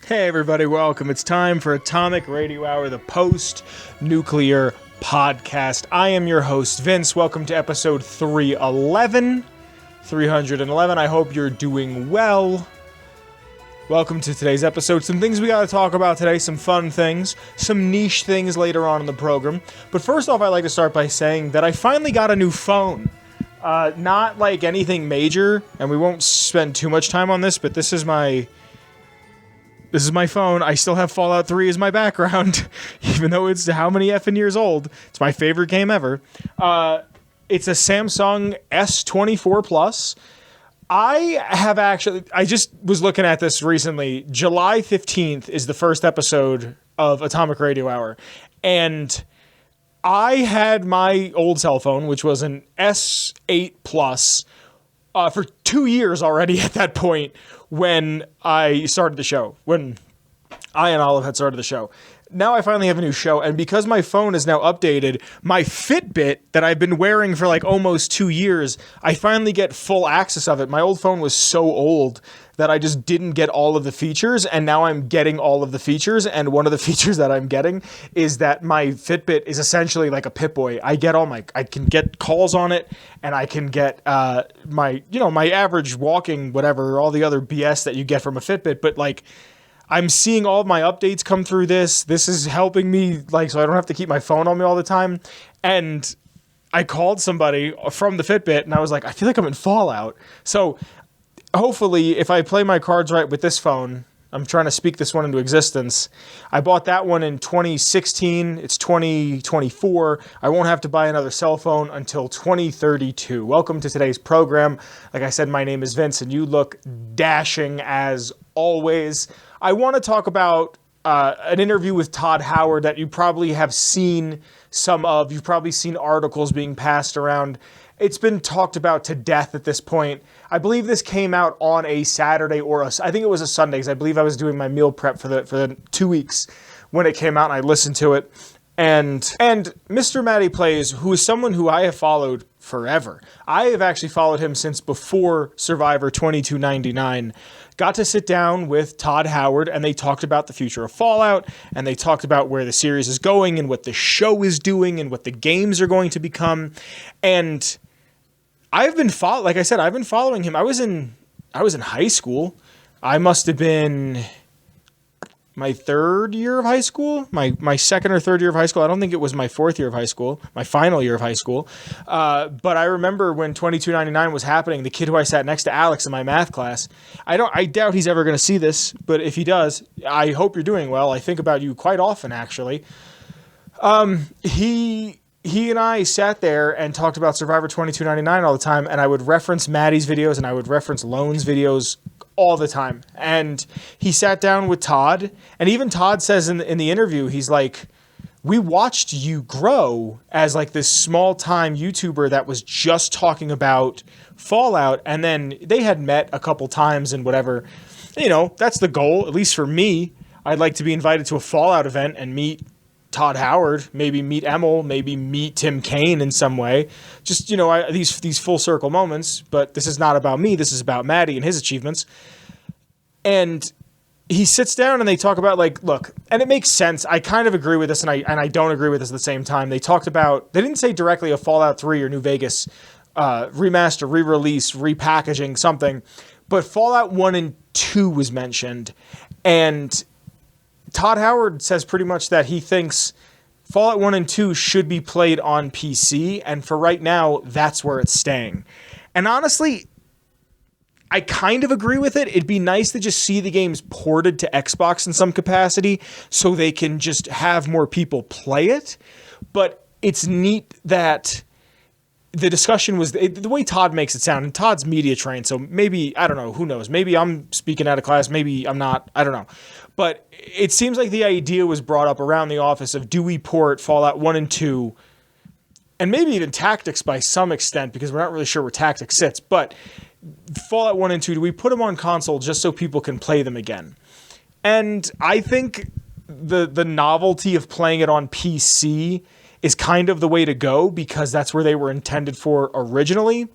Hey everybody, welcome. It's time for Atomic Radio Hour, the post-nuclear podcast. I am your host, Vince. Welcome to episode 311. I hope you're doing well. Welcome to today's episode. Some things we got to talk about today, some fun things, some niche things later on in the program. But first off, I'd like to start by saying that I finally got a new phone. Not like anything major, and we won't spend too much time on this, but this is my phone. I still have Fallout 3 as my background, even though it's how many effing years old. It's my favorite game ever. It's a Samsung S24 Plus. I just was looking at this recently. July 15th is the first episode of Atomic Radio Hour. And I had my old cell phone, which was an S8 Plus, for 2 years already at that point when I started the show, when I and Olive had started the show. Now I finally have a new show, and because my phone is now updated, my Fitbit that I've been wearing for like almost 2 years, I finally get full access of it. My old phone was so old that I just didn't get all of the features, and now I'm getting all of the features, and one of the features that I'm getting is that my Fitbit is essentially like a Pip-Boy. I can get calls on it, and I can get my average walking, whatever, all the other BS that you get from a Fitbit, but like, I'm seeing all of my updates come through this. This is helping me, like, so I don't have to keep my phone on me all the time. And I called somebody from the Fitbit, and I was like, I feel like I'm in Fallout. So hopefully, if I play my cards right with this phone, I'm trying to speak this one into existence. I bought that one in 2016. It's 2024. I won't have to buy another cell phone until 2032. Welcome to today's program. Like I said, my name is Vince, and you look dashing as always. I want to talk about an interview with Todd Howard that you probably have seen some of. You've probably seen articles being passed around. It's been talked about to death at this point. I believe this came out on a Saturday I think it was a Sunday, because I believe I was doing my meal prep for the 2 weeks when it came out, and I listened to it. And MrMattyPlays, who is someone who I have followed forever. I have actually followed him since before Survivor 2299. Got to sit down with Todd Howard, and they talked about the future of Fallout, and they talked about where the series is going and what the show is doing and what the games are going to become. And I've been following him. I was in high school. I must have been my third year of high school, my second or third year of high school. I don't think it was my fourth year of high school, my final year of high school. But I remember when 2299 was happening, the kid who I sat next to, Alex, in my math class, I doubt he's ever going to see this, but if he does, I hope you're doing well. I think about you quite often, actually. He and I sat there and talked about Survivor 2299 all the time, and I would reference Maddie's videos and I would reference Lone's videos all the time. And he sat down with Todd, and even Todd says in the interview, he's like, we watched you grow as like this small-time YouTuber that was just talking about Fallout, and then they had met a couple times and whatever. You know, that's the goal, at least for me. I'd like to be invited to a Fallout event and meet Todd Howard, maybe meet Emil, maybe meet Tim Kaine in some way. Just, these full circle moments, but this is not about me. This is about Maddie and his achievements. And he sits down and they talk about, like, look, and it makes sense. I kind of agree with this, and I don't agree with this at the same time. They talked about, they didn't say directly a Fallout 3 or New Vegas remaster, re-release, repackaging, something, but Fallout 1 and 2 was mentioned. And Todd Howard says pretty much that he thinks Fallout 1 and 2 should be played on PC, and for right now, that's where it's staying. And honestly, I kind of agree with it. It'd be nice to just see the games ported to Xbox in some capacity so they can just have more people play it. But it's neat that the discussion was the way Todd makes it sound, and Todd's media trained, so maybe, I don't know, who knows? Maybe I'm speaking out of class, maybe I'm not, I don't know. But it seems like the idea was brought up around the office of, do we port Fallout 1 and 2, and maybe even Tactics by some extent, because we're not really sure where Tactics sits, but Fallout 1 and 2, do we put them on console just so people can play them again? And I think the novelty of playing it on PC is kind of the way to go, because that's where they were intended for originally.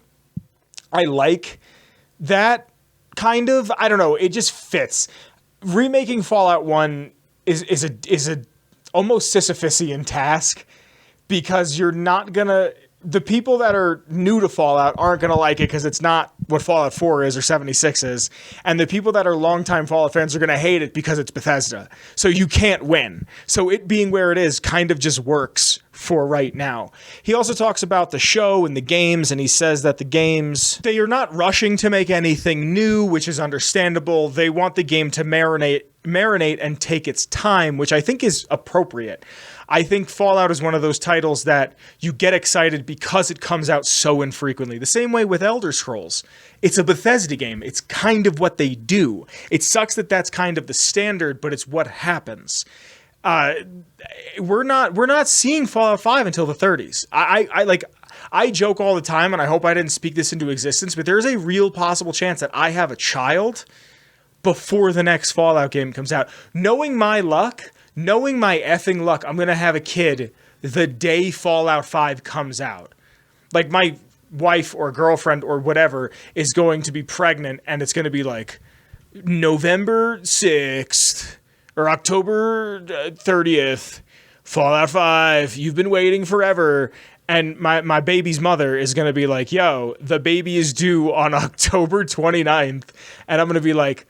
I like that kind of, I don't know, it just fits. remaking Fallout 1 is a almost Sisyphusian task, because you're not gonna, the people that are new to Fallout aren't gonna like it because it's not what Fallout 4 is or 76 is, and the people that are longtime Fallout fans are gonna hate it because it's Bethesda. So you can't win. So it being where it is kind of just works for right now. He also talks about the show and the games, and he says that the games, they are not rushing to make anything new, which is understandable. They want the game to marinate and take its time, which I think is appropriate. I think Fallout is one of those titles that you get excited because it comes out so infrequently. The same way with Elder Scrolls. It's a Bethesda game. It's kind of what they do. It sucks that that's kind of the standard, but it's what happens. We're not seeing Fallout 5 until the 30s. I joke all the time, and I hope I didn't speak this into existence, but there's a real possible chance that I have a child before the next Fallout game comes out. Knowing my effing luck, I'm going to have a kid the day Fallout 5 comes out. Like, my wife or girlfriend or whatever is going to be pregnant, and it's going to be like November 6th or October 30th, Fallout 5, you've been waiting forever. And my baby's mother is going to be like, yo, the baby is due on October 29th. And I'm going to be like,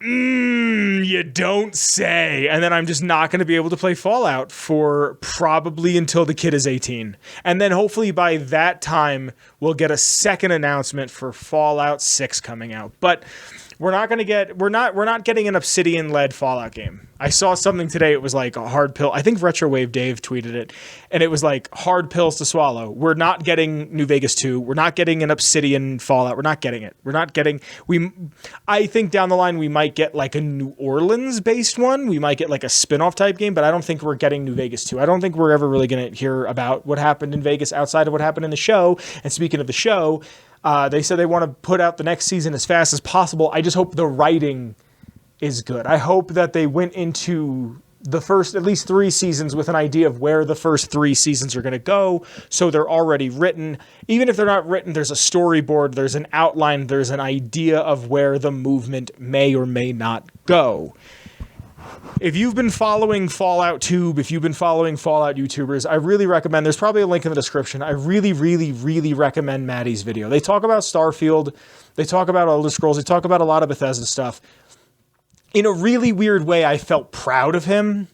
you don't say. And then I'm just not going to be able to play Fallout for probably until the kid is 18. And then hopefully by that time, we'll get a second announcement for Fallout 6 coming out. But we're not getting an Obsidian-led Fallout game. I saw something today, it was like a hard pill. I think Retrowave Dave tweeted it, and it was like hard pills to swallow. We're not getting New Vegas 2. We're not getting an Obsidian Fallout. We're not getting it. I think down the line we might get like a New Orleans-based one. We might get like a spin-off type game, but I don't think we're getting New Vegas 2. I don't think we're ever really going to hear about what happened in Vegas outside of what happened in the show. And speaking of the show, they said they want to put out the next season as fast as possible. I just hope the writing is good. I hope that they went into the first at least 3 seasons with an idea of where the first 3 seasons are going to go, so they're already written. Even if they're not written, there's a storyboard, there's an outline, there's an idea of where the movement may or may not go. If you've been following Fallout Tube, if you've been following Fallout YouTubers, I really recommend, there's probably a link in the description, I really, really, really recommend Maddie's video. They talk about Starfield, they talk about Elder Scrolls, they talk about a lot of Bethesda stuff. In a really weird way, I felt proud of him.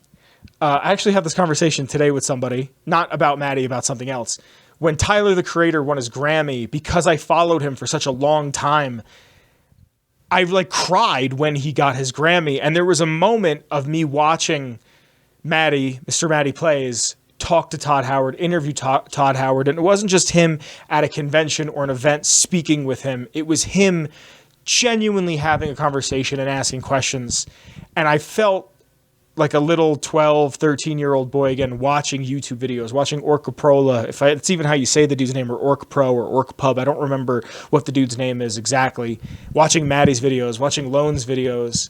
I actually had this conversation today with somebody, not about Maddie, about something else. When Tyler, the Creator, won his Grammy, because I followed him for such a long time, I cried when he got his Grammy. And there was a moment of me watching Matty, MrMattyPlays, talk to Todd Howard, interview Todd Howard. And it wasn't just him at a convention or an event speaking with him. It was him genuinely having a conversation and asking questions. And I felt like a little 12, 13-year-old boy again watching YouTube videos, watching Orcaprola. It's even how you say the dude's name, or Orc Pro or Orc Pub. I don't remember what the dude's name is exactly. Watching Maddie's videos, watching Lone's videos,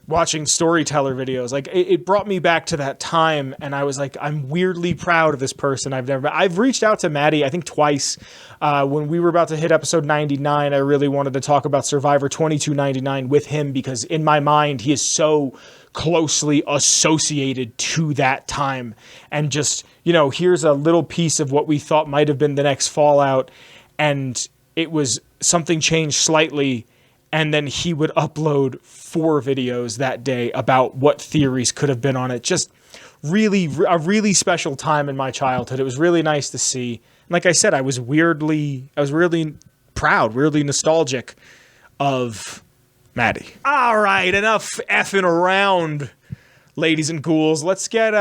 watching Storyteller videos. It brought me back to that time, and I was like, I'm weirdly proud of this person I've reached out to Maddie, I think twice. When we were about to hit episode 99, I really wanted to talk about Survivor 2299 with him, because in my mind, he is so closely associated to that time. And just, here's a little piece of what we thought might have been the next Fallout, and it was something changed slightly. And then he would upload 4 videos that day about what theories could have been on it. Just really, a really special time in my childhood. It was really nice to see. Like I said, I was really proud, weirdly nostalgic of Maddie. All right, enough effing around, ladies and ghouls. Let's get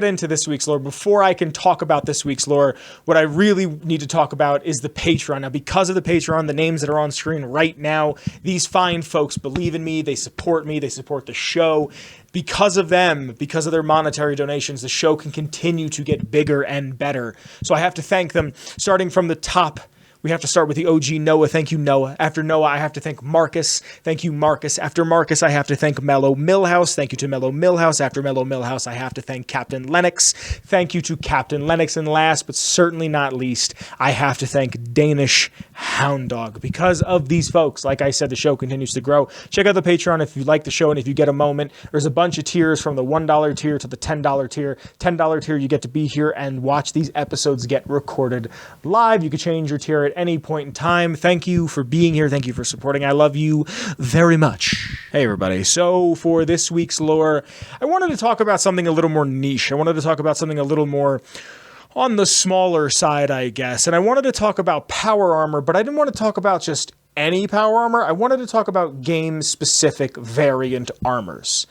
into this week's lore. Before I can talk about this week's lore, what I really need to talk about is the Patreon. Now, because of the Patreon, the names that are on screen right now, these fine folks believe in me, they support the show. Because of them, because of their monetary donations, the show can continue to get bigger and better. So I have to thank them, starting from the top we have to start with the OG Noah. Thank you, Noah. After Noah, I have to thank Marcus. Thank you, Marcus. After Marcus, I have to thank Mellow Milhouse. Thank you to Mellow Milhouse. After Mellow Milhouse, I have to thank Captain Lennox. Thank you to Captain Lennox. And last, but certainly not least, I have to thank DanishHoundDog. Because of these folks, like I said, the show continues to grow. Check out the Patreon if you like the show and if you get a moment. There's a bunch of tiers from the $1 tier to the $10 tier. $10 tier, you get to be here and watch these episodes get recorded live. You can change your tier at any point in time. Thank you for being here. Thank you for supporting. I love you very much. Hey, everybody. So for this week's lore, I wanted to talk about something a little more niche. I wanted to talk about something a little more on the smaller side, I guess. And I wanted to talk about power armor, but I didn't want to talk about just any power armor. I wanted to talk about game-specific variant armors.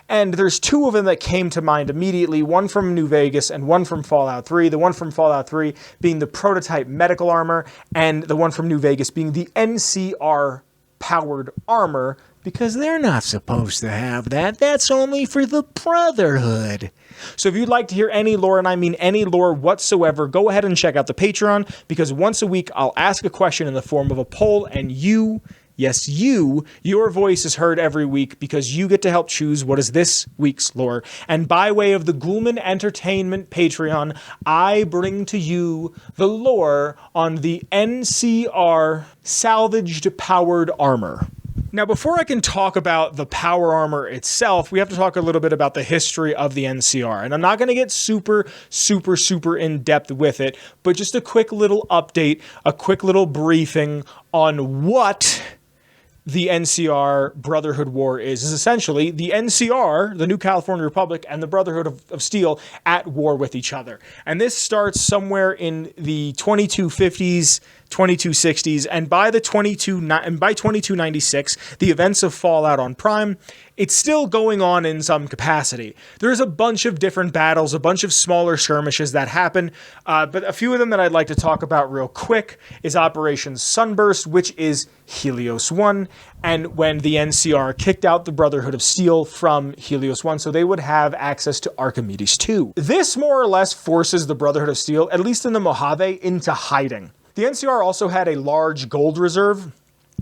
And there's two of them that came to mind immediately, one from New Vegas and one from Fallout 3. The one from Fallout 3 being the prototype medical armor, and the one from New Vegas being the NCR-powered armor, because they're not supposed to have that. That's only for the Brotherhood. So if you'd like to hear any lore, and I mean any lore whatsoever, go ahead and check out the Patreon, because once a week I'll ask a question in the form of a poll, and you... Yes, your voice is heard every week because you get to help choose what is this week's lore. And by way of the Ghoulman Entertainment Patreon, I bring to you the lore on the NCR salvaged powered armor. Now, before I can talk about the power armor itself, we have to talk a little bit about the history of the NCR. And I'm not going to get super in depth with it, but just a quick little update, a quick little briefing on what the NCR Brotherhood War is essentially the NCR, the New California Republic, and the Brotherhood of Steel at war with each other. And this starts somewhere in the 2250s, 2260s, and by 2296, the events of Fallout on Prime, it's still going on in some capacity. There's a bunch of different battles, a bunch of smaller skirmishes that happen, but a few of them that I'd like to talk about real quick is Operation Sunburst, which is Helios 1, and when the NCR kicked out the Brotherhood of Steel from Helios 1, so they would have access to Archimedes 2. This more or less forces the Brotherhood of Steel, at least in the Mojave, into hiding. The NCR also had a large gold reserve,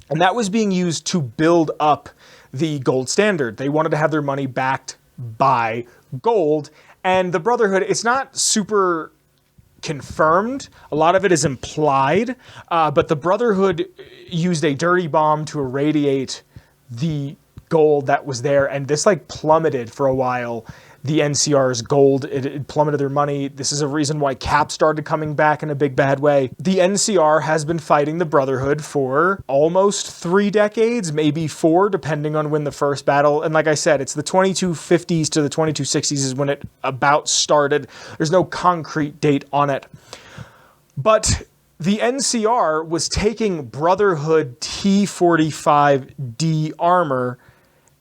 and that was being used to build up the gold standard. They wanted to have their money backed by gold, and the Brotherhood, it's not super confirmed. A lot of it is implied, but the Brotherhood used a dirty bomb to irradiate the gold that was there, and this like plummeted for a while. The NCR's gold, it plummeted their money. This is a reason why Cap started coming back in a big bad way. The NCR has been fighting the Brotherhood for almost 3 decades, maybe 4, depending on when the first battle. And like I said, it's the 2250s to the 2260s is when it about started. There's no concrete date on it. But the NCR was taking Brotherhood T-45D armor,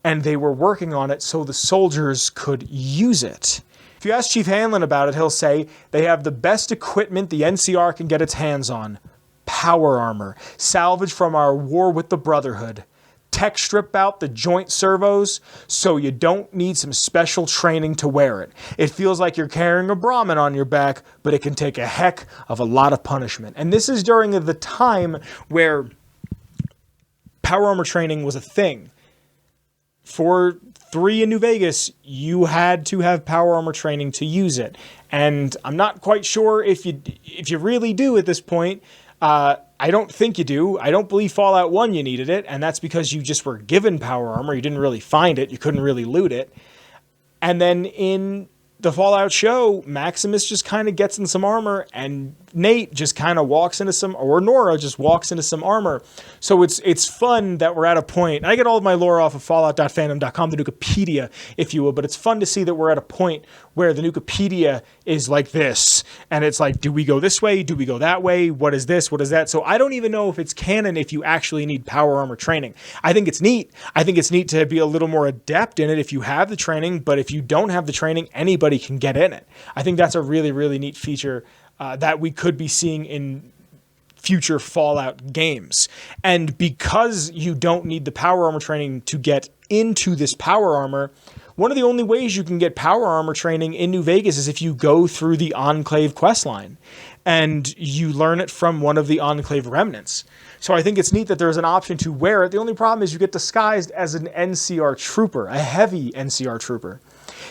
and they were working on it so the soldiers could use it. If you ask Chief Hanlon about it, he'll say they have the best equipment the NCR can get its hands on. Power armor, salvaged from our war with the Brotherhood. Tech strip out the joint servos, so you don't need some special training to wear it. It feels like you're carrying a Brahmin on your back, but it can take a heck of a lot of punishment. And this is during the time where power armor training was a thing. For 3 in New Vegas, you had to have power armor training to use it. And I'm not quite sure if you really do at this point. I don't think you do. I don't believe Fallout 1 you needed it, and that's because you just were given power armor. You didn't really find it. You couldn't really loot it. And then in the Fallout show, Maximus just kind of gets in some armor, and Nate just kind of walks into some, or Nora just walks into some armor. So it's fun that we're at a point, and I get all of my lore off of fallout.fandom.com, the Nukipedia, if you will, but it's fun to see that we're at a point where the Nukipedia is like this, and it's like, do we go this way? Do we go that way? What is this? What is that? So I don't even know if it's canon if you actually need power armor training. I think it's neat. I think it's neat to be a little more adept in it if you have the training, but if you don't have the training, anybody can get in it. I think that's a really, really neat feature that we could be seeing in future Fallout games. And because you don't need the power armor training to get into this power armor, one of the only ways you can get power armor training in New Vegas is if you go through the Enclave questline and you learn it from one of the Enclave remnants. So I think it's neat that there's an option to wear it. The only problem is you get disguised as an NCR trooper, a heavy NCR trooper.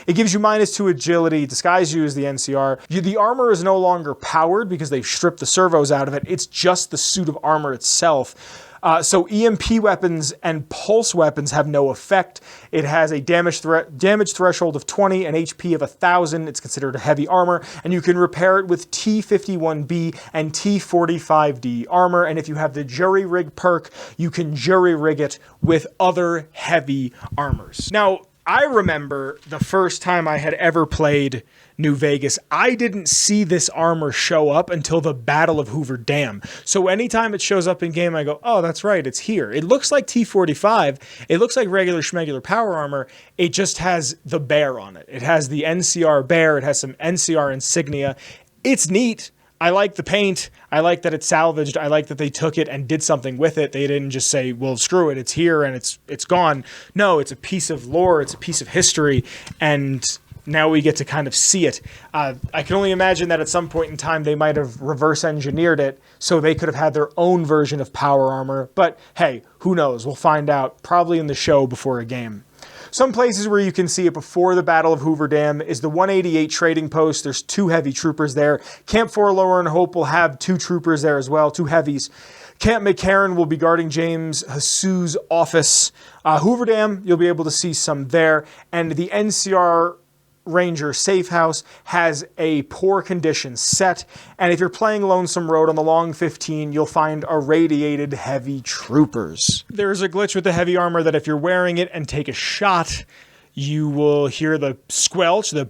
It gives you -2 agility, disguise you as the NCR. The armor is no longer powered because they've stripped the servos out of it. It's just the suit of armor itself. So EMP weapons and pulse weapons have no effect. It has a damage threshold of 20, an HP of 1,000. It's considered a heavy armor, and you can repair it with T51B and T45D armor. And if you have the jury rig perk, you can jury rig it with other heavy armors. Now, I remember the first time I had ever played New Vegas, I didn't see this armor show up until the Battle of Hoover Dam. So anytime it shows up in game, I go, oh, that's right, it's here. It looks like T45. It looks like regular schmegular power armor. It just has the bear on it. It has the NCR bear. It has some NCR insignia. It's neat. I like the paint. I like that it's salvaged. I like that they took it and did something with it. They didn't just say, well, screw it, it's here and it's gone. No, it's a piece of lore. It's a piece of history. And now we get to kind of see it. I can only imagine that at some point in time they might have reverse engineered it so they could have had their own version of power armor. But hey, who knows? We'll find out probably in the show before a game. Some places where you can see it before the Battle of Hoover Dam is the 188 trading post. There's 2 heavy troopers there. Camp 4 Lower and Hope will have 2 troopers there as well, 2 heavies. Camp McCarran will be guarding James Hasu's office. Hoover Dam, you'll be able to see some there. And the NCR Ranger Safe House has a poor condition set, and if you're playing Lonesome Road on the Long 15, you'll find irradiated heavy troopers. There's a glitch with the heavy armor that if you're wearing it and take a shot, you will hear the squelch, the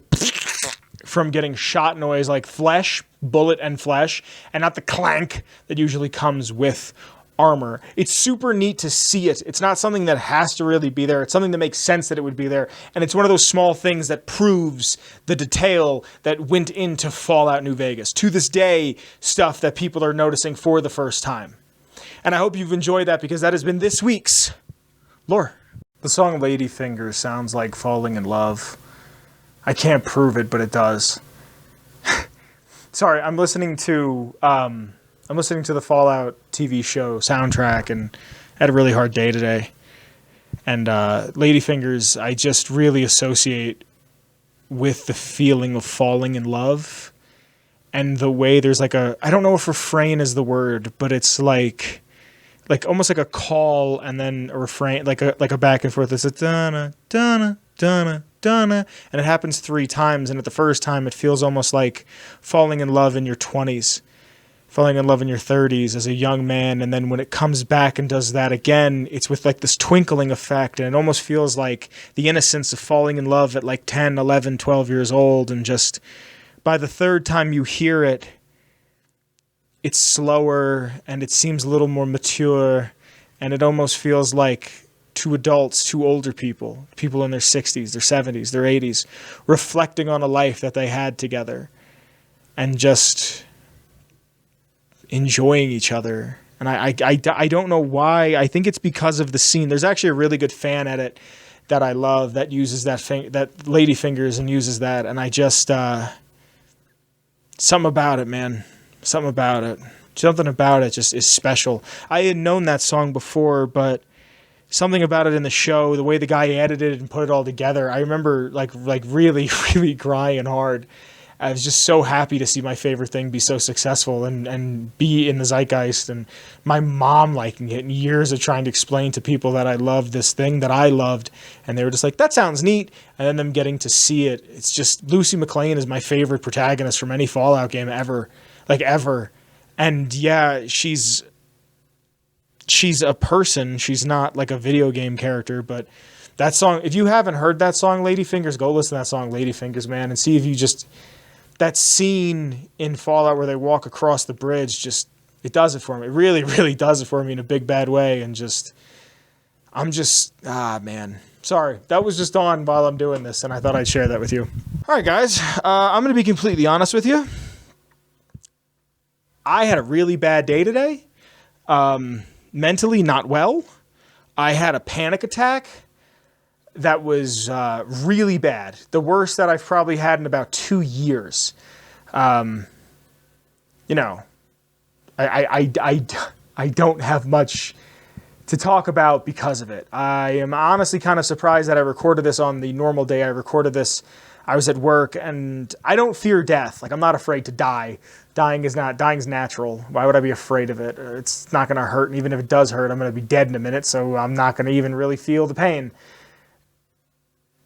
from getting shot noise like flesh, bullet and flesh, and not the clank that usually comes with armor. It's super neat to see it. It's not something that has to really be there. It's something that makes sense that it would be there. And it's one of those small things that proves the detail that went into Fallout New Vegas. To this day, stuff that people are noticing for the first time. And I hope you've enjoyed that because that has been this week's lore. The song Ladyfingers sounds like falling in love. I can't prove it, but it does. Sorry, I'm listening to the Fallout TV show soundtrack and had a really hard day today. And Ladyfingers, I just really associate with the feeling of falling in love. And the way there's like I don't know if refrain is the word, but it's like almost like a call and then a refrain, like a back and forth. It's a dana, dana, dana, dana. And it happens 3 times. And at the first time, it feels almost like falling in love in your 20s. Falling in love in your 30s as a young man, and then when it comes back and does that again, it's with like this twinkling effect, and it almost feels like the innocence of falling in love at like 10, 11, 12 years old, and just by the 3rd time you hear it, it's slower, and it seems a little more mature, and it almost feels like 2 adults, 2 older people in their 60s, their 70s, their 80s, reflecting on a life that they had together, and just enjoying each other. And I don't know why. I think it's because of the scene. There's actually a really good fan edit that I love that uses that Ladyfingers and uses that. And I just, something about it, man. Something about it just is special. I had known that song before, but something about it in the show, the way the guy edited it and put it all together, I remember like really, really crying hard. I was just so happy to see my favorite thing be so successful and be in the zeitgeist, and my mom liking it, and years of trying to explain to people that I loved this thing that I loved, and they were just like, that sounds neat, and then them getting to see it. It's just, Lucy McLean is my favorite protagonist from any Fallout game ever. And yeah, she's a person. She's not like a video game character, but that song, if you haven't heard that song, Ladyfingers, go listen to that song, Ladyfingers, man, and see if you just... That scene in Fallout where they walk across the bridge, just, it does it for me. It really, really does it for me in a big, bad way. And man. Sorry. That was just on while I'm doing this, and I thought I'd share that with you. All right, guys. I'm going to be completely honest with you. I had a really bad day today. Mentally not well. I had a panic attack. that was really bad. The worst that I've probably had in about 2 years. You know, I don't have much to talk about because of it. I am honestly kind of surprised that I recorded this on the normal day I recorded this. I was at work, and I don't fear death. Like, I'm not afraid to die. Dying's natural. Why would I be afraid of it? It's not going to hurt, and even if it does hurt, I'm going to be dead in a minute, so I'm not going to even really feel the pain.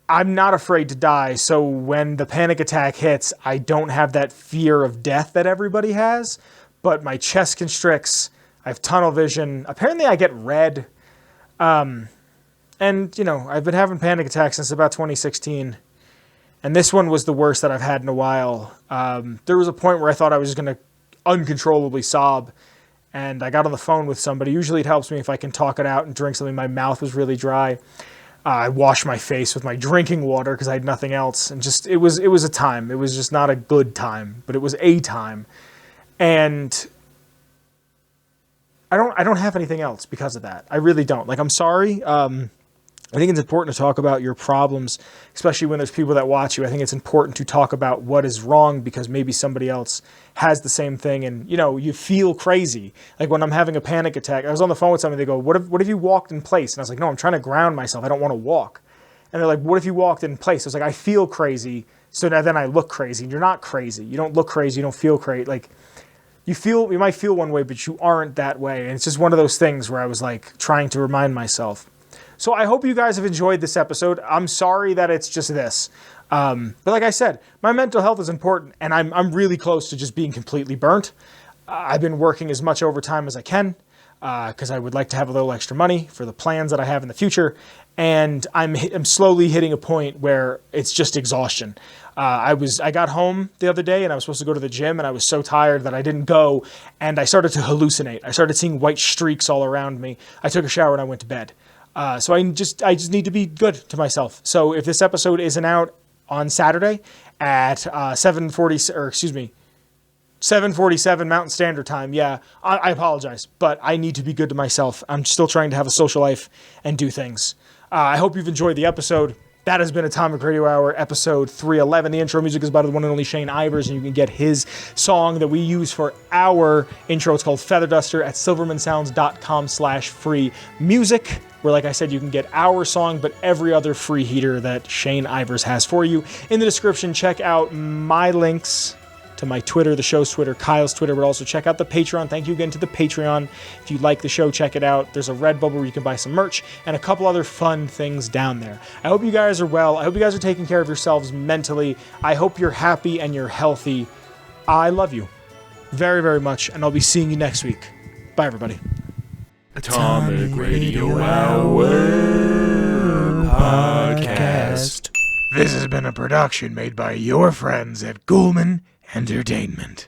I'm not afraid to die, so when the panic attack hits, I don't have that fear of death that everybody has, but my chest constricts, I have tunnel vision, apparently I get red, and, you know, I've been having panic attacks since about 2016, and this one was the worst that I've had in a while. There was a point where I thought I was going to uncontrollably sob, and I got on the phone with somebody. Usually it helps me if I can talk it out and drink something. My mouth was really dry. I washed my face with my drinking water because I had nothing else. And just, it was a time. It was just not a good time, but it was a time. And I don't have anything else because of that. I really don't. Like, I'm sorry. I think it's important to talk about your problems, especially when there's people that watch you. I think it's important to talk about what is wrong because maybe somebody else has the same thing and, you know, you feel crazy. Like when I'm having a panic attack, I was on the phone with somebody, they go, what if you walked in place? And I was like, no, I'm trying to ground myself. I don't want to walk. And they're like, what if you walked in place? I was like, I feel crazy. So now then I look crazy. You're not crazy. You don't look crazy. You don't feel crazy. Like you might feel one way, but you aren't that way. And it's just one of those things where I was like trying to remind myself. So I hope you guys have enjoyed this episode. I'm sorry that it's just this. But like I said, my mental health is important, and I'm really close to just being completely burnt. I've been working as much overtime as I can because I would like to have a little extra money for the plans that I have in the future. And I'm slowly hitting a point where it's just exhaustion. I got home the other day and I was supposed to go to the gym and I was so tired that I didn't go, and I started to hallucinate. I started seeing white streaks all around me. I took a shower and I went to bed. So I just need to be good to myself. So if this episode isn't out on Saturday at 7:47 Mountain Standard Time, yeah, I apologize, but I need to be good to myself. I'm still trying to have a social life and do things. I hope you've enjoyed the episode. That has been Atomic Radio Hour, episode 311. The intro music is by the one and only Shane Ivers, and you can get his song that we use for our intro. It's called Feather Duster at silvermansounds.com/free music, where, like I said, you can get our song, but every other free heater that Shane Ivers has for you. In the description, check out my links to my Twitter, the show's Twitter, Kyle's Twitter, but also check out the Patreon. Thank you again to the Patreon. If you like the show, check it out. There's a Redbubble where you can buy some merch and a couple other fun things down there. I hope you guys are well. I hope you guys are taking care of yourselves mentally. I hope you're happy and you're healthy. I love you very, very much, and I'll be seeing you next week. Bye, everybody. Atomic Radio Hour Podcast. This has been a production made by your friends at Ghoulman Entertainment.